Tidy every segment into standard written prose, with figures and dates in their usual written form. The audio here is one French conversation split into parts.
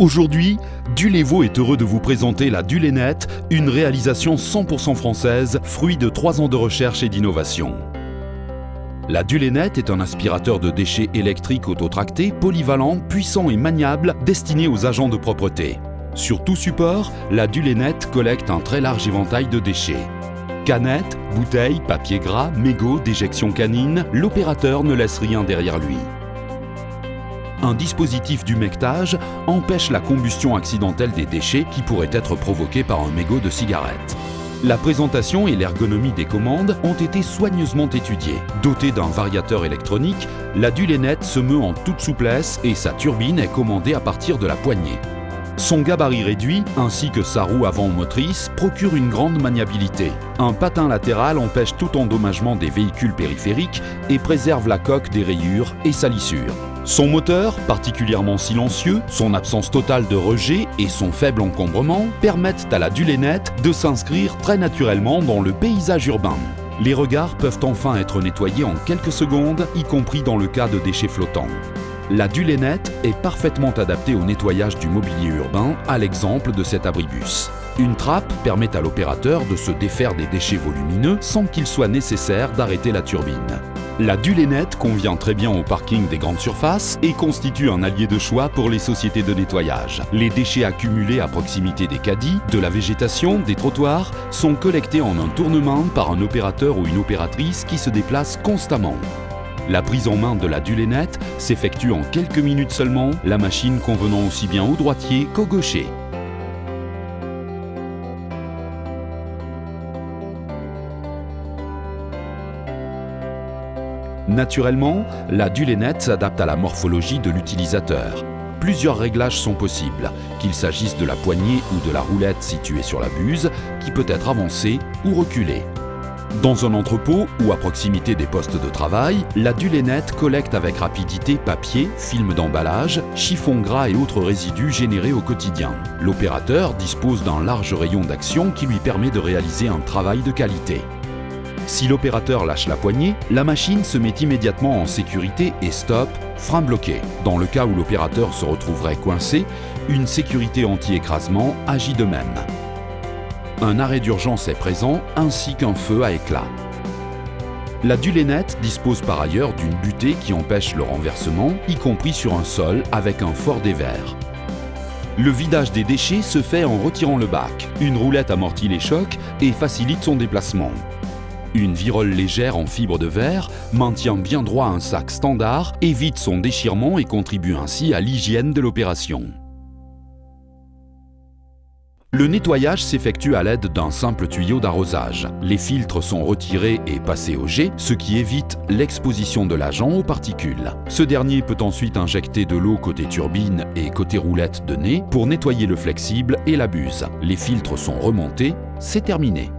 Aujourd'hui, Dulevo est heureux de vous présenter la Dulénet, une réalisation 100% française, fruit de 3 ans de recherche et d'innovation. La Dulénet est un aspirateur de déchets électriques autotracté, polyvalent, puissant et maniable, destiné aux agents de propreté. Sur tout support, la Dulénet collecte un très large éventail de déchets. Canettes, bouteilles, papier gras, mégots, déjections canines, l'opérateur ne laisse rien derrière lui. Un dispositif d'humectage empêche la combustion accidentelle des déchets qui pourraient être provoqués par un mégot de cigarette. La présentation et l'ergonomie des commandes ont été soigneusement étudiées. Dotée d'un variateur électronique, la Dulénet se meut en toute souplesse et sa turbine est commandée à partir de la poignée. Son gabarit réduit, ainsi que sa roue avant motrice, procure une grande maniabilité. Un patin latéral empêche tout endommagement des véhicules périphériques et préserve la coque des rayures et salissures. Son moteur, particulièrement silencieux, son absence totale de rejet et son faible encombrement permettent à la Dulénet de s'inscrire très naturellement dans le paysage urbain. Les regards peuvent enfin être nettoyés en quelques secondes, y compris dans le cas de déchets flottants. La Dulénet est parfaitement adaptée au nettoyage du mobilier urbain, à l'exemple de cet abribus. Une trappe permet à l'opérateur de se défaire des déchets volumineux sans qu'il soit nécessaire d'arrêter la turbine. La Dulénet convient très bien au parking des grandes surfaces et constitue un allié de choix pour les sociétés de nettoyage. Les déchets accumulés à proximité des caddies, de la végétation, des trottoirs sont collectés en un tournement par un opérateur ou une opératrice qui se déplace constamment. La prise en main de la Dulénet s'effectue en quelques minutes seulement, la machine convenant aussi bien au droitier qu'au gaucher. Naturellement, la Dulénet s'adapte à la morphologie de l'utilisateur. Plusieurs réglages sont possibles, qu'il s'agisse de la poignée ou de la roulette située sur la buse, qui peut être avancée ou reculée. Dans un entrepôt ou à proximité des postes de travail, la Dulénet collecte avec rapidité papier, film d'emballage, chiffons gras et autres résidus générés au quotidien. L'opérateur dispose d'un large rayon d'action qui lui permet de réaliser un travail de qualité. Si l'opérateur lâche la poignée, la machine se met immédiatement en sécurité et stop, frein bloqué. Dans le cas où l'opérateur se retrouverait coincé, une sécurité anti-écrasement agit de même. Un arrêt d'urgence est présent, ainsi qu'un feu à éclat. La Dulénet dispose par ailleurs d'une butée qui empêche le renversement, y compris sur un sol avec un fort dévers. Le vidage des déchets se fait en retirant le bac. Une roulette amortit les chocs et facilite son déplacement. Une virole légère en fibre de verre maintient bien droit un sac standard, évite son déchirement et contribue ainsi à l'hygiène de l'opération. Le nettoyage s'effectue à l'aide d'un simple tuyau d'arrosage. Les filtres sont retirés et passés au jet, ce qui évite l'exposition de l'agent aux particules. Ce dernier peut ensuite injecter de l'eau côté turbine et côté roulette de nez pour nettoyer le flexible et la buse. Les filtres sont remontés, c'est terminé.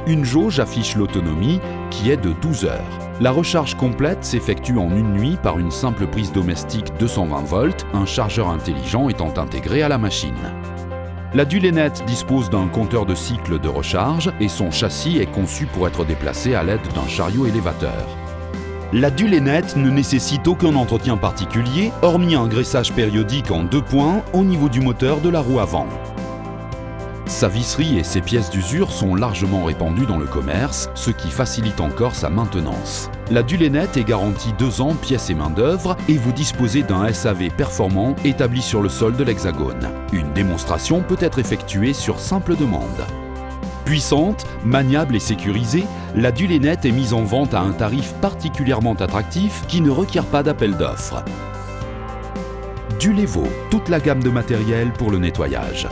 Une jauge affiche l'autonomie qui est de 12 heures. La recharge complète s'effectue en une nuit par une simple prise domestique 220 volts, un chargeur intelligent étant intégré à la machine. La Dulénet dispose d'un compteur de cycle de recharge et son châssis est conçu pour être déplacé à l'aide d'un chariot élévateur. La Dulénet ne nécessite aucun entretien particulier, hormis un graissage périodique en 2 points au niveau du moteur de la roue avant. Sa visserie et ses pièces d'usure sont largement répandues dans le commerce, ce qui facilite encore sa maintenance. La Dulénet est garantie 2 ans pièces et main-d'œuvre et vous disposez d'un SAV performant établi sur le sol de l'Hexagone. Une démonstration peut être effectuée sur simple demande. Puissante, maniable et sécurisée, la Dulénet est mise en vente à un tarif particulièrement attractif qui ne requiert pas d'appel d'offres. Dulevo, toute la gamme de matériel pour le nettoyage.